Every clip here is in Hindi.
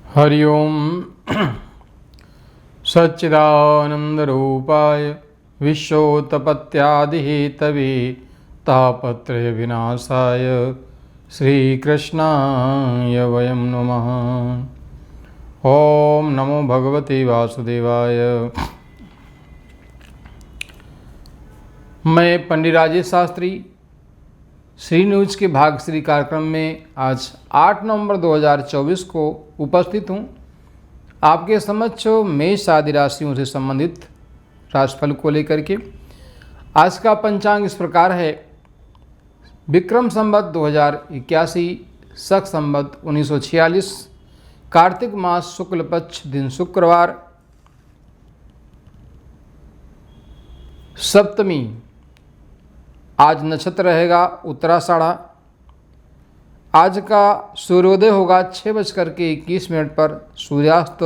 हरि ओम सच्चिदानंदरूपाय विश्वोत्पत्त्यादिहेतवे तापत्रय विनाशाय श्रीकृष्णाय वयं नमः। ओम नमो भगवते वासुदेवाय। मैं पंडित राजेश शास्त्री श्री न्यूज के भाग्यश्री कार्यक्रम में आज 8 नवंबर 2024 को उपस्थित हूँ। आपके समक्ष मेष आदि राशियों से संबंधित राशिफल को लेकर के आज का पंचांग इस प्रकार है। विक्रम संवत 2081, शक संवत 1946, कार्तिक मास शुक्ल पक्ष दिन शुक्रवार, सप्तमी। आज नक्षत्र रहेगा उत्तराषाढ़ा। आज का सूर्योदय होगा 6:21 पर, सूर्यास्त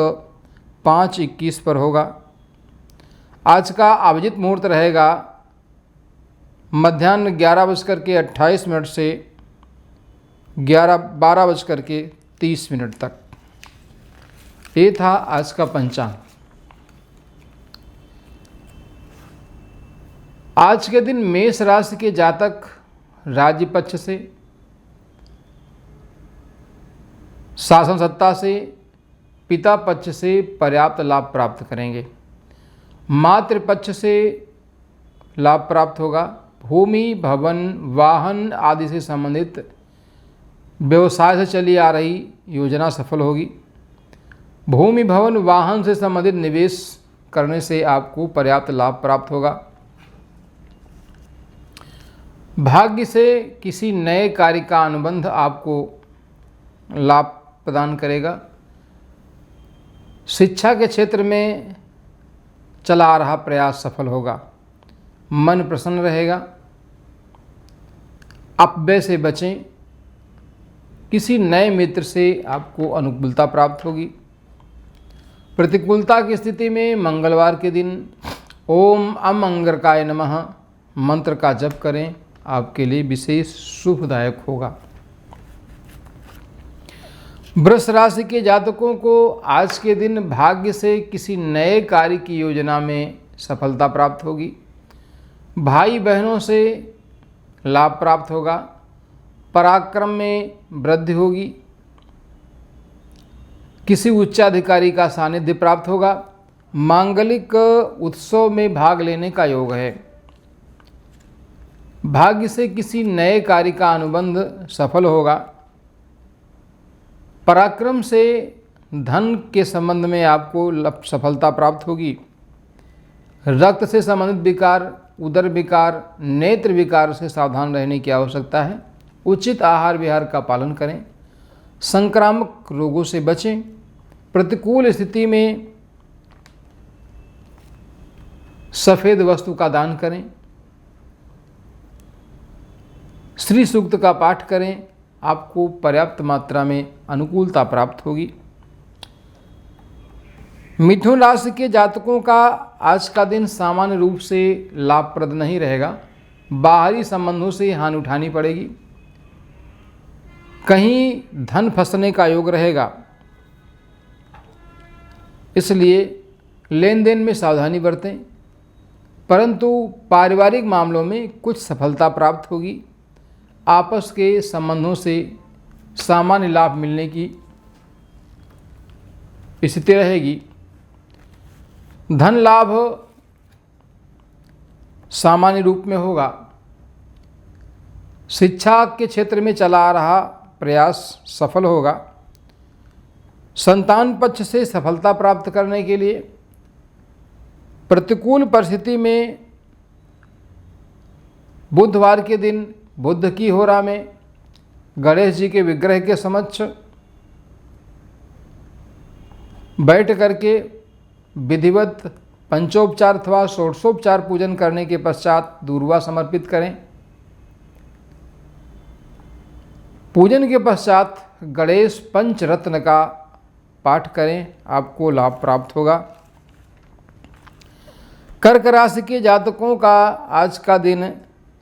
5:21 पर होगा। आज का अभिजित मुहूर्त रहेगा मध्याह्न 11:28 से 12:30 तक। ये था आज का पंचांग। आज के दिन मेष राशि के जातक राज्य पक्ष से, शासन सत्ता से, पिता पक्ष से पर्याप्त लाभ प्राप्त करेंगे। मातृ पक्ष से लाभ प्राप्त होगा। भूमि, भवन, वाहन आदि से संबंधित व्यवसाय से चली आ रही योजना सफल होगी। भूमि, भवन, वाहन से संबंधित निवेश करने से आपको पर्याप्त लाभ प्राप्त होगा। भाग्य से किसी नए कार्य का अनुबंध आपको लाभ प्रदान करेगा। शिक्षा के क्षेत्र में चला आ रहा प्रयास सफल होगा। मन प्रसन्न रहेगा। अपव्यय से बचें। किसी नए मित्र से आपको अनुकूलता प्राप्त होगी। प्रतिकूलता की स्थिति में मंगलवार के दिन ओम अमंगरकाय नमः मंत्र का जप करें, आपके लिए विशेष शुभदायक होगा। वृष राशि के जातकों को आज के दिन भाग्य से किसी नए कार्य की योजना में सफलता प्राप्त होगी। भाई बहनों से लाभ प्राप्त होगा। पराक्रम में वृद्धि होगी। किसी उच्चाधिकारी का सानिध्य प्राप्त होगा। मांगलिक उत्सव में भाग लेने का योग है। भाग्य से किसी नए कार्य का अनुबंध सफल होगा। पराक्रम से धन के संबंध में आपको सफलता प्राप्त होगी। रक्त से संबंधित विकार, उदर विकार, नेत्र विकार से सावधान रहने की आवश्यकता है। उचित आहार विहार का पालन करें। संक्रामक रोगों से बचें। प्रतिकूल स्थिति में सफ़ेद वस्तु का दान करें। श्री सूक्त का पाठ करें, आपको पर्याप्त मात्रा में अनुकूलता प्राप्त होगी। मिथुन राशि के जातकों का आज का दिन सामान्य रूप से लाभप्रद नहीं रहेगा। बाहरी संबंधों से हानि उठानी पड़ेगी। कहीं धन फंसने का योग रहेगा, इसलिए लेन देन में सावधानी बरतें। परंतु पारिवारिक मामलों में कुछ सफलता प्राप्त होगी। आपस के संबंधों से सामान्य लाभ मिलने की स्थिति रहेगी। धन लाभ सामान्य रूप में होगा। शिक्षा के क्षेत्र में चला आ रहा प्रयास सफल होगा। संतान पक्ष से सफलता प्राप्त करने के लिए प्रतिकूल परिस्थिति में बुधवार के दिन बुद्ध की होरा में गणेश जी के विग्रह के समक्ष बैठ करके विधिवत पंचोपचार अथवा षोडशोपचार पूजन करने के पश्चात दूर्वा समर्पित करें। पूजन के पश्चात गणेश पंचरत्न का पाठ करें, आपको लाभ प्राप्त होगा। कर्क राशि के जातकों का आज का दिन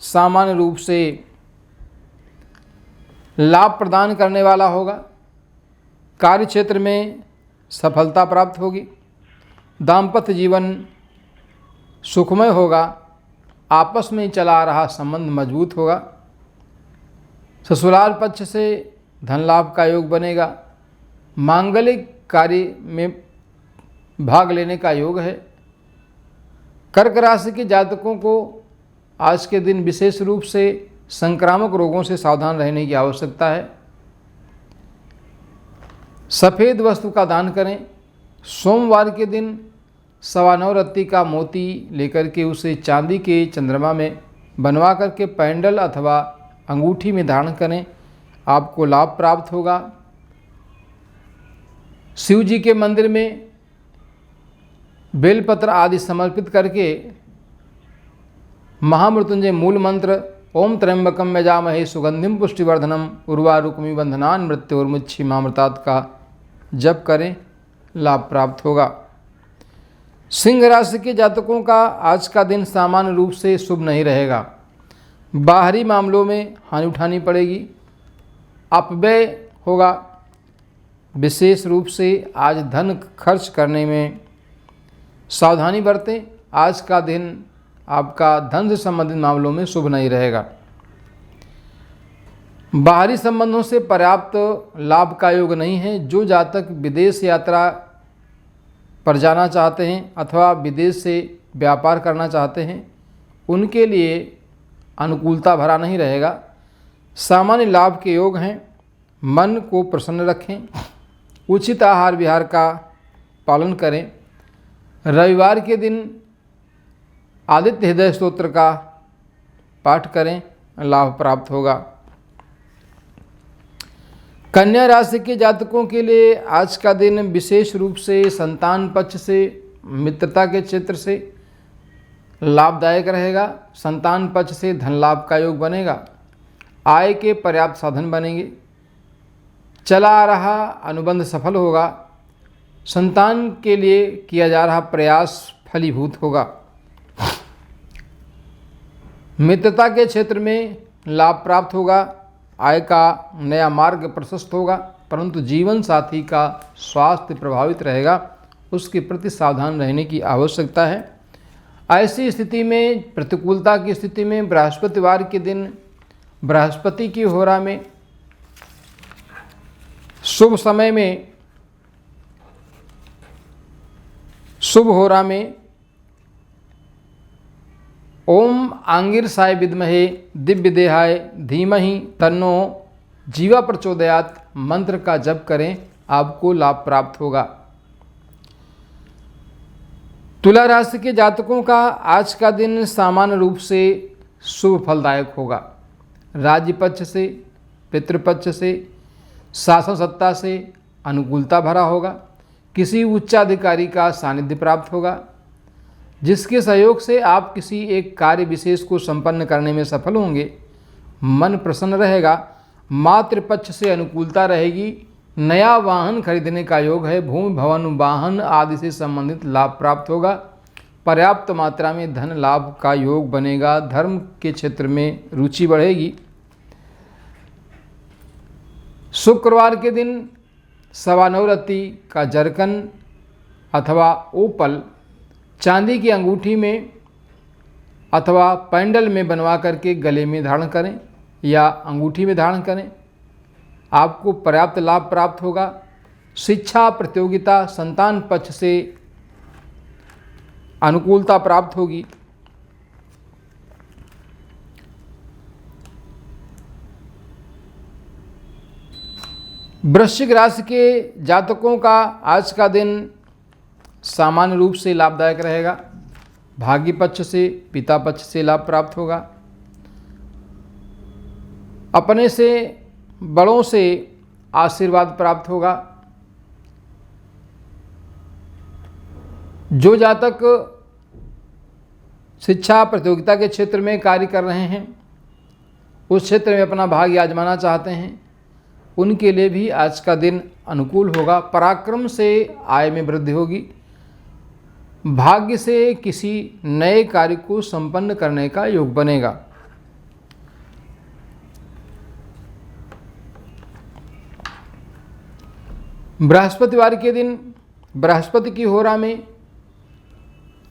सामान्य रूप से लाभ प्रदान करने वाला होगा। कार्य क्षेत्र में सफलता प्राप्त होगी। दाम्पत्य जीवन सुखमय होगा। आपस में चला आ रहा संबंध मजबूत होगा। ससुराल पक्ष से धन लाभ का योग बनेगा। मांगलिक कार्य में भाग लेने का योग है। कर्क राशि के जातकों को आज के दिन विशेष रूप से संक्रामक रोगों से सावधान रहने की आवश्यकता है। सफ़ेद वस्तु का दान करें। सोमवार के दिन 9.25 रत्ती का मोती लेकर के उसे चांदी के चंद्रमा में बनवा करके पैंडल अथवा अंगूठी में धारण करें, आपको लाभ प्राप्त होगा। शिव जी के मंदिर में बेलपत्र आदि समर्पित करके महामृत्युंजय मूल मंत्र ओम त्र्यंबकम यजामहे सुगंधिम पुष्टिवर्धनम उर्वारुकमिव बंधनान् मृत्योर्मुक्षीमामृतात् का जप करें, लाभ प्राप्त होगा। सिंह राशि के जातकों का आज का दिन सामान्य रूप से शुभ नहीं रहेगा। बाहरी मामलों में हानि उठानी पड़ेगी। अपव्यय होगा। विशेष रूप से आज धन खर्च करने में सावधानी बरतें। आज का दिन आपका धन से संबंधित मामलों में शुभ नहीं रहेगा। बाहरी संबंधों से पर्याप्त लाभ का योग नहीं है। जो जातक विदेश यात्रा पर जाना चाहते हैं अथवा विदेश से व्यापार करना चाहते हैं, उनके लिए अनुकूलता भरा नहीं रहेगा। सामान्य लाभ के योग हैं। मन को प्रसन्न रखें। उचित आहार विहार का पालन करें। रविवार के दिन आदित्य हृदय स्तोत्र का पाठ करें, लाभ प्राप्त होगा। कन्या राशि के जातकों के लिए आज का दिन विशेष रूप से संतान पक्ष से मित्रता के क्षेत्र से लाभदायक रहेगा। संतान पक्ष से धन लाभ का योग बनेगा। आय के पर्याप्त साधन बनेंगे। चला आ रहा अनुबंध सफल होगा। संतान के लिए किया जा रहा प्रयास फलीभूत होगा। मित्रता के क्षेत्र में लाभ प्राप्त होगा। आय का नया मार्ग प्रशस्त होगा, परंतु जीवन साथी का स्वास्थ्य प्रभावित रहेगा, उसके प्रति सावधान रहने की आवश्यकता है। ऐसी स्थिति में, प्रतिकूलता की स्थिति में बृहस्पतिवार के दिन बृहस्पति की होरा में शुभ समय में, शुभ होरा में ओम आंगिरसाय विद्महे दिव्य देहाय धीमहि तन्नो जीवा प्रचोदयात मंत्र का जप करें, आपको लाभ प्राप्त होगा। तुला राशि के जातकों का आज का दिन सामान्य रूप से शुभ फलदायक होगा। राज्य पक्ष से, पितृपक्ष से, शासन सत्ता से अनुकूलता भरा होगा। किसी उच्चाधिकारी का सानिध्य प्राप्त होगा, जिसके सहयोग से आप किसी एक कार्य विशेष को संपन्न करने में सफल होंगे। मन प्रसन्न रहेगा। मातृपक्ष से अनुकूलता रहेगी। नया वाहन खरीदने का योग है। भूमि भवन वाहन आदि से संबंधित लाभ प्राप्त होगा। पर्याप्त मात्रा में धन लाभ का योग बनेगा। धर्म के क्षेत्र में रुचि बढ़ेगी। शुक्रवार के दिन 9.25 रत्ती का जरकन अथवा ओपल चांदी की अंगूठी में अथवा पैंडल में बनवा करके गले में धारण करें या अंगूठी में धारण करें, आपको पर्याप्त लाभ प्राप्त होगा। शिक्षा प्रतियोगिता, संतान पक्ष से अनुकूलता प्राप्त होगी। वृश्चिक राशि के जातकों का आज का दिन सामान्य रूप से लाभदायक रहेगा। भाग्य पक्ष से, पिता पक्ष से लाभ प्राप्त होगा। अपने से बड़ों से आशीर्वाद प्राप्त होगा। जो जातक शिक्षा प्रतियोगिता के क्षेत्र में कार्य कर रहे हैं, उस क्षेत्र में अपना भाग्य आजमाना चाहते हैं, उनके लिए भी आज का दिन अनुकूल होगा। पराक्रम से आय में वृद्धि होगी। भाग्य से किसी नए कार्य को संपन्न करने का योग बनेगा। बृहस्पतिवार के दिन बृहस्पति की होरा में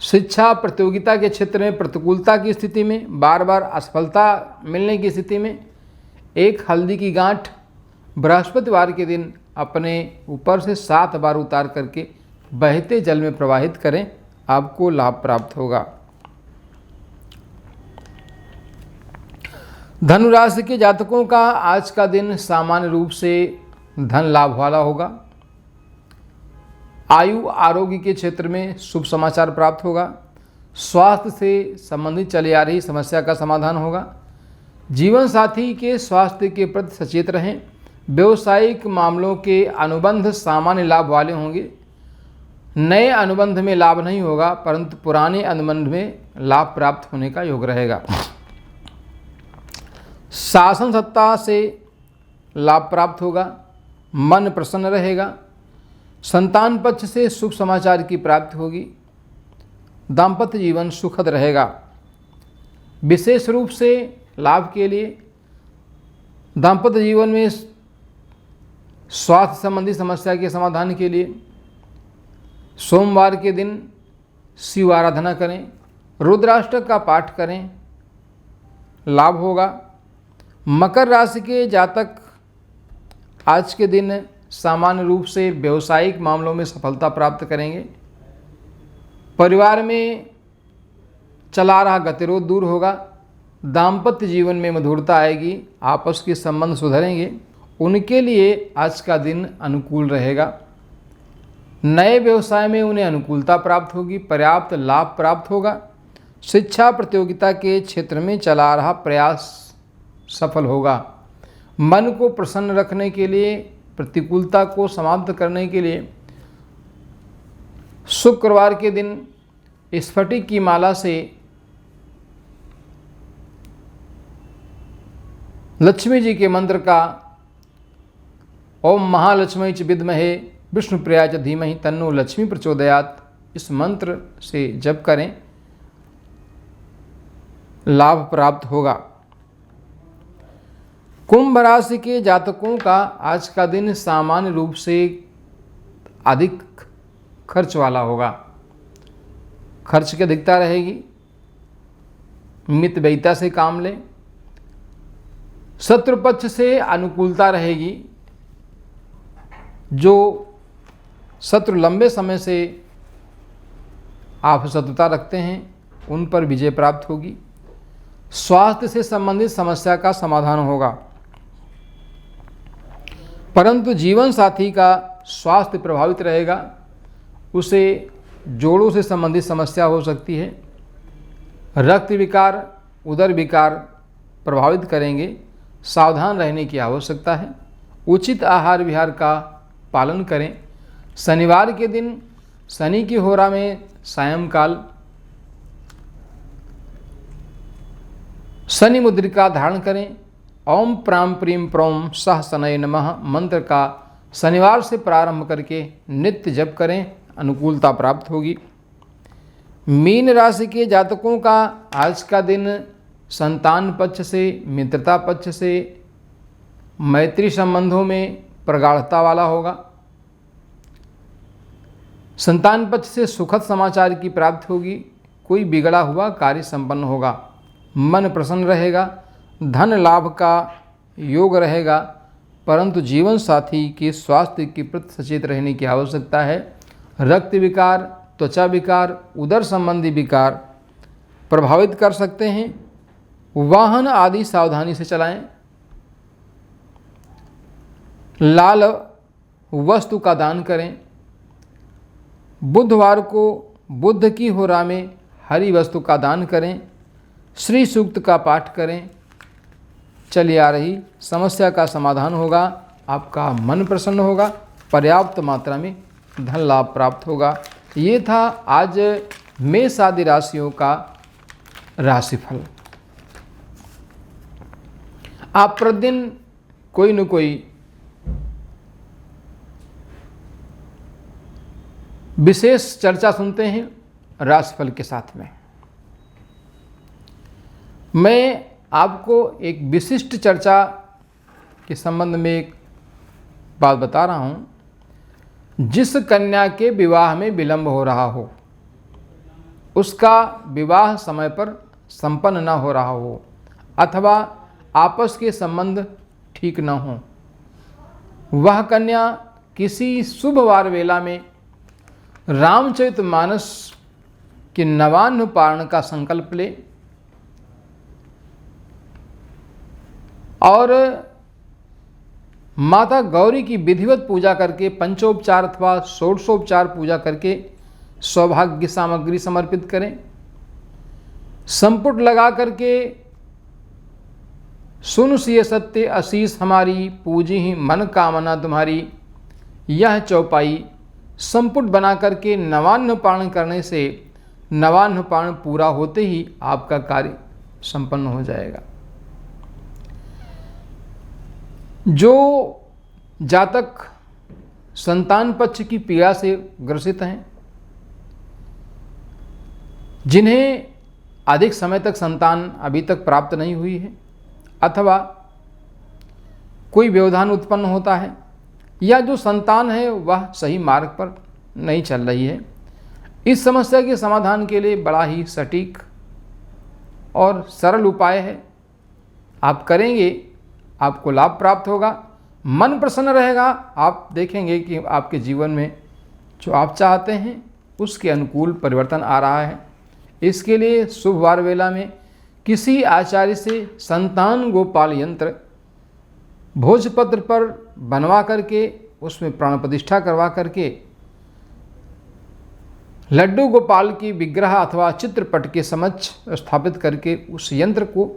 शिक्षा प्रतियोगिता के क्षेत्र में प्रतिकूलता की स्थिति में, बार बार असफलता मिलने की स्थिति में एक हल्दी की गांठ बृहस्पतिवार के दिन अपने ऊपर से 7 बार उतार करके बहते जल में प्रवाहित करें, आपको लाभ प्राप्त होगा। धनु राशि के जातकों का आज का दिन सामान्य रूप से धन लाभ वाला होगा। आयु आरोग्य के क्षेत्र में शुभ समाचार प्राप्त होगा। स्वास्थ्य से संबंधित चली आ रही समस्या का समाधान होगा। जीवन साथी के स्वास्थ्य के प्रति सचेत रहें। व्यवसायिक मामलों के अनुबंध सामान्य लाभ वाले होंगे। नए अनुबंध में लाभ नहीं होगा, परंतु पुराने अनुबंध में लाभ प्राप्त होने का योग रहेगा। शासन सत्ता से लाभ प्राप्त होगा। मन प्रसन्न रहेगा। संतान पक्ष से शुभ समाचार की प्राप्ति होगी। दाम्पत्य जीवन सुखद रहेगा। विशेष रूप से लाभ के लिए दाम्पत्य जीवन में स्वास्थ्य संबंधी समस्या के समाधान के लिए सोमवार के दिन शिव आराधना करें, रुद्राष्टक का पाठ करें, लाभ होगा। मकर राशि के जातक आज के दिन सामान्य रूप से व्यवसायिक मामलों में सफलता प्राप्त करेंगे। परिवार में चला रहा गतिरोध दूर होगा। दाम्पत्य जीवन में मधुरता आएगी। आपस के संबंध सुधरेंगे। उनके लिए आज का दिन अनुकूल रहेगा। नए व्यवसाय में उन्हें अनुकूलता प्राप्त होगी। पर्याप्त लाभ प्राप्त होगा। शिक्षा प्रतियोगिता के क्षेत्र में चला रहा प्रयास सफल होगा। मन को प्रसन्न रखने के लिए, प्रतिकूलता को समाप्त करने के लिए शुक्रवार के दिन स्फटिक की माला से लक्ष्मी जी के मंत्र का ओम महालक्ष्मी च विद्महे विष्णुप्रिया च धीमहि तन्नो लक्ष्मी प्रचोदयात्, इस मंत्र से जप करें, लाभ प्राप्त होगा। कुंभ राशि के जातकों का आज का दिन सामान्य रूप से अधिक खर्च वाला होगा। खर्च की अधिकता रहेगी। मितव्ययिता से काम लें। शत्रु पक्ष से अनुकूलता रहेगी। जो शत्रु लंबे समय से आप शत्रुता रखते हैं उन पर विजय प्राप्त होगी। स्वास्थ्य से संबंधित समस्या का समाधान होगा, परंतु जीवन साथी का स्वास्थ्य प्रभावित रहेगा। उसे जोड़ों से संबंधित समस्या हो सकती है। रक्त विकार, उदर विकार प्रभावित करेंगे। सावधान रहने की आवश्यकता है। उचित आहार विहार का पालन करें। शनिवार के दिन शनि की होरा में सायंकाल शनि मुद्रिका धारण करें। ओम प्राम प्रीम प्रोम सह शनय नमः मंत्र का शनिवार से प्रारंभ करके नित्य जप करें, अनुकूलता प्राप्त होगी। मीन राशि के जातकों का आज का दिन संतान पक्ष से, मित्रता पक्ष से, मैत्री संबंधों में प्रगाढ़ता वाला होगा। संतान पक्ष से सुखद समाचार की प्राप्ति होगी। कोई बिगड़ा हुआ कार्य संपन्न होगा। मन प्रसन्न रहेगा। धन लाभ का योग रहेगा, परंतु जीवन साथी के स्वास्थ्य के प्रति सचेत रहने की आवश्यकता है। रक्त विकार, त्वचा विकार, उदर संबंधी विकार प्रभावित कर सकते हैं। वाहन आदि सावधानी से चलाएं। लाल वस्तु का दान करें। बुधवार को बुध की होरा में हरी वस्तु का दान करें। श्री सूक्त का पाठ करें। चली आ रही समस्या का समाधान होगा। आपका मन प्रसन्न होगा। पर्याप्त मात्रा में धन लाभ प्राप्त होगा। ये था आज मेष आदि राशियों का राशिफल। आप प्रतिदिन कोई न कोई विशेष चर्चा सुनते हैं राशिफल के साथ में। मैं आपको एक विशिष्ट चर्चा के संबंध में एक बात बता रहा हूँ। जिस कन्या के विवाह में विलंब हो रहा हो, उसका विवाह समय पर संपन्न न हो रहा हो, अथवा आपस के संबंध ठीक न हो, वह कन्या किसी शुभ वार वेला में रामचरितमानस के नवान्न पारण का संकल्प ले और माता गौरी की विधिवत पूजा करके पंचोपचार अथवा षोडशोपचार पूजा करके सौभाग्य सामग्री समर्पित करें। संपुट लगा करके सुन सिय सत्य आशीष हमारी, पूजी ही मन कामना तुम्हारी, यह चौपाई संपुट बना करके नवान्न पारण करने से नवान्न पारण पूरा होते ही आपका कार्य संपन्न हो जाएगा। जो जातक संतान पक्ष की पीड़ा से ग्रसित हैं, जिन्हें अधिक समय तक संतान अभी तक प्राप्त नहीं हुई है, अथवा कोई व्यवधान उत्पन्न होता है, या जो संतान है वह सही मार्ग पर नहीं चल रही है, इस समस्या के समाधान के लिए बड़ा ही सटीक और सरल उपाय है। आप करेंगे, आपको लाभ प्राप्त होगा, मन प्रसन्न रहेगा। आप देखेंगे कि आपके जीवन में जो आप चाहते हैं उसके अनुकूल परिवर्तन आ रहा है। इसके लिए शुभ वार वेला में किसी आचार्य से संतान गोपाल यंत्र भोजपत्र पर बनवा करके उसमें प्राण प्रतिष्ठा करवा करके लड्डू गोपाल की विग्रह अथवा चित्रपट के समक्ष स्थापित करके उस यंत्र को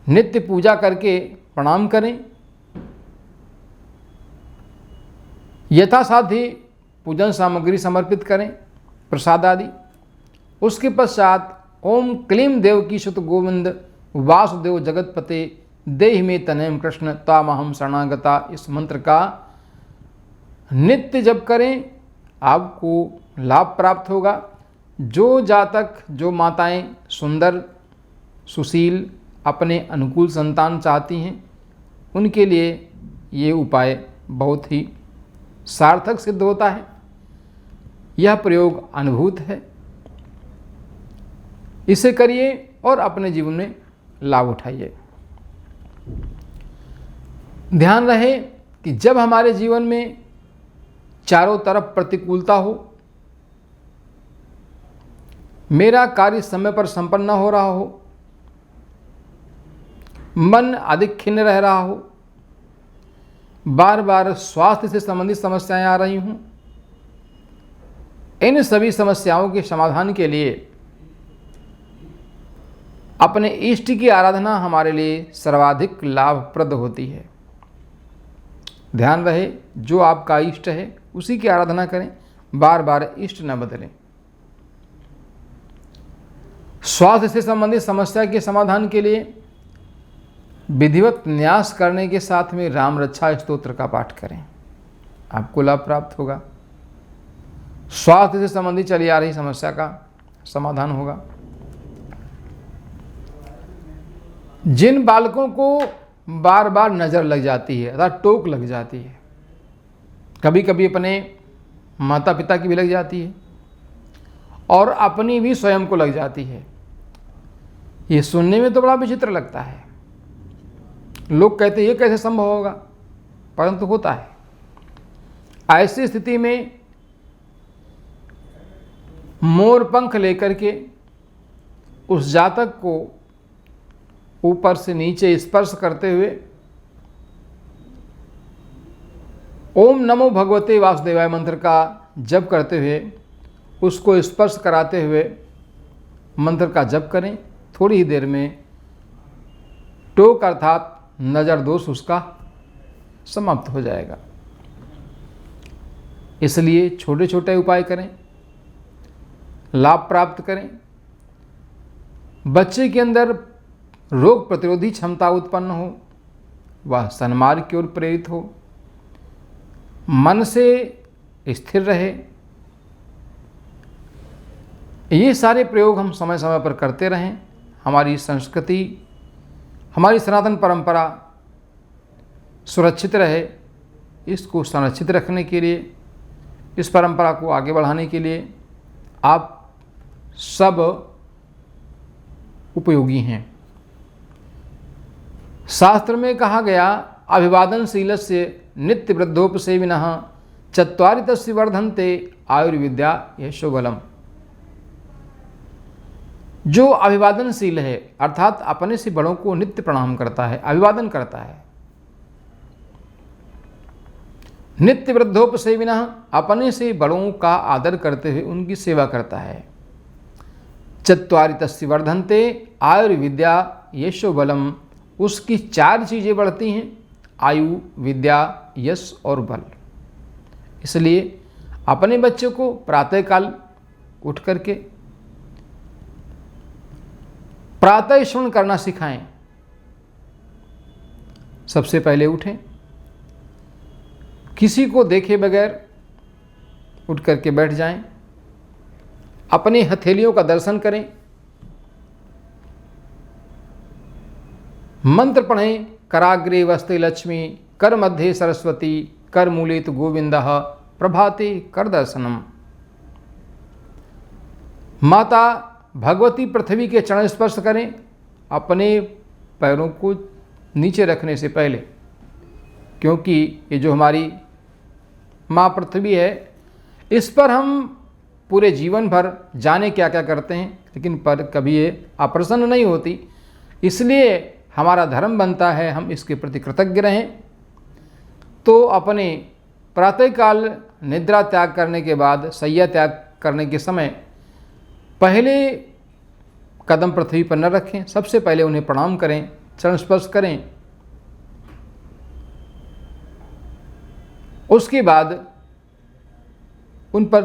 नित्य पूजा करके प्रणाम करें। यथासाध्य पूजन सामग्री समर्पित करें, प्रसाद आदि। उसके पश्चात ओम क्लीम देव की सुत गोविंद वासुदेव जगतपते देहि में तनयम कृष्ण तामहम शरणागता, इस मंत्र का नित्य जप करें, आपको लाभ प्राप्त होगा। जो जातक, जो माताएं सुंदर सुशील अपने अनुकूल संतान चाहती हैं, उनके लिए ये उपाय बहुत ही सार्थक सिद्ध होता है। यह प्रयोग अनुभूत है, इसे करिए और अपने जीवन में लाभ उठाइए। ध्यान रहे कि जब हमारे जीवन में चारों तरफ प्रतिकूलता हो, मेरा कार्य समय पर संपन्न न हो रहा हो, मन अधिक खिन्न रह रहा हो, बार बार स्वास्थ्य से संबंधित समस्याएं आ रही हूं, इन सभी समस्याओं के समाधान के लिए अपने इष्ट की आराधना हमारे लिए सर्वाधिक लाभप्रद होती है। ध्यान रहे, जो आपका इष्ट है उसी की आराधना करें, बार बार इष्ट न बदलें। स्वास्थ्य से संबंधित समस्या के समाधान के लिए विधिवत न्यास करने के साथ में राम रक्षा स्तोत्र का पाठ करें, आपको लाभ प्राप्त होगा। स्वास्थ्य से संबंधित चली आ रही समस्या का समाधान होगा। जिन बालकों को बार बार नज़र लग जाती है अर्थात टोक लग जाती है, कभी कभी अपने माता पिता की भी लग जाती है और अपनी भी स्वयं को लग जाती है, ये सुनने में तो बड़ा विचित्र लगता है। लोग कहते हैं ये कैसे संभव होगा, परंतु होता है। ऐसी स्थिति में मोर पंख लेकर के उस जातक को ऊपर से नीचे स्पर्श करते हुए ओम नमो भगवते वासुदेवाय मंत्र का जप करते हुए, उसको स्पर्श कराते हुए मंत्र का जप करें। थोड़ी ही देर में टोक अर्थात नज़र दोष उसका समाप्त हो जाएगा। इसलिए छोटे छोटे उपाय करें, लाभ प्राप्त करें। बच्चे के अंदर रोग प्रतिरोधी क्षमता उत्पन्न हो, वह सन्मार्ग की ओर प्रेरित हो, मन से स्थिर रहे। ये सारे प्रयोग हम समय समय पर करते रहें। हमारी संस्कृति, हमारी सनातन परंपरा सुरक्षित रहे। इसको संरक्षित रखने के लिए इस परंपरा को आगे बढ़ाने के लिए आप सब उपयोगी हैं। शास्त्र में कहा गया, अभिवादनशीलस्य नित्य वृद्धोपसेविनः चत्वारि तस्य वर्धन्ते आयुर्विद्या यशोबलम। जो अभिवादनशील है अर्थात अपने से बड़ों को नित्य प्रणाम करता है, अभिवादन करता है, नित्य वृद्धोपसेविनः अपने से बड़ों का आदर करते हुए उनकी सेवा करता है, चत्वारि तस्य वर्धन्ते आयुर्विद्या यशोबलम, उसकी 4 चीज़ें बढ़ती हैं, आयु, विद्या, यश और बल। इसलिए अपने बच्चों को प्रातःकाल उठ करके प्रातः स्मरण करना सिखाएं। सबसे पहले उठें, किसी को देखे बगैर उठ करके बैठ जाएं, अपनी हथेलियों का दर्शन करें, मंत्र पढ़ें, कराग्रे वस्ते लक्ष्मी, कर मध्ये सरस्वती, कर मूले तु गोविंदः, प्रभाते कर दर्शनम। माता भगवती पृथ्वी के चरण स्पर्श करें, अपने पैरों को नीचे रखने से पहले, क्योंकि ये जो हमारी माँ पृथ्वी है, इस पर हम पूरे जीवन भर जाने क्या क्या करते हैं, लेकिन पर कभी ये अप्रसन्न नहीं होती। इसलिए हमारा धर्म बनता है हम इसके प्रति कृतज्ञ रहें। तो अपने प्रातःकाल निद्रा त्याग करने के बाद, शय्या त्याग करने के समय पहले कदम पृथ्वी पर न रखें, सबसे पहले उन्हें प्रणाम करें, चरण स्पर्श करें। उसके बाद उन पर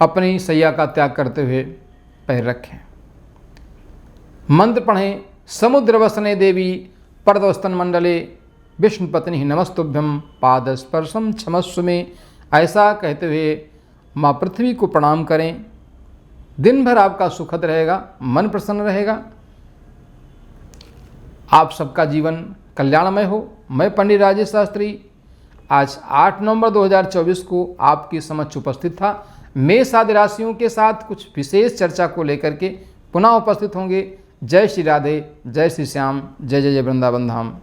अपनी शय्या का त्याग करते हुए पैर रखें। मंत्र पढ़ें, समुद्र वसने देवी परदवस्तन मंडले विष्णुपत्नी नमस्तुभ्यम पादस्पर्शम क्षमस्व में, ऐसा कहते हुए माँ पृथ्वी को प्रणाम करें। दिन भर आपका सुखद रहेगा, मन प्रसन्न रहेगा, आप सबका जीवन कल्याणमय हो। मैं पंडित राजेश शास्त्री आज 8 नवंबर 2024 को आपके समक्ष उपस्थित था। मेष आदि राशियों के साथ कुछ विशेष चर्चा को लेकर के पुनः उपस्थित होंगे। जय श्री राधे, जय श्री श्याम, जय जय जय वृंदावन धाम।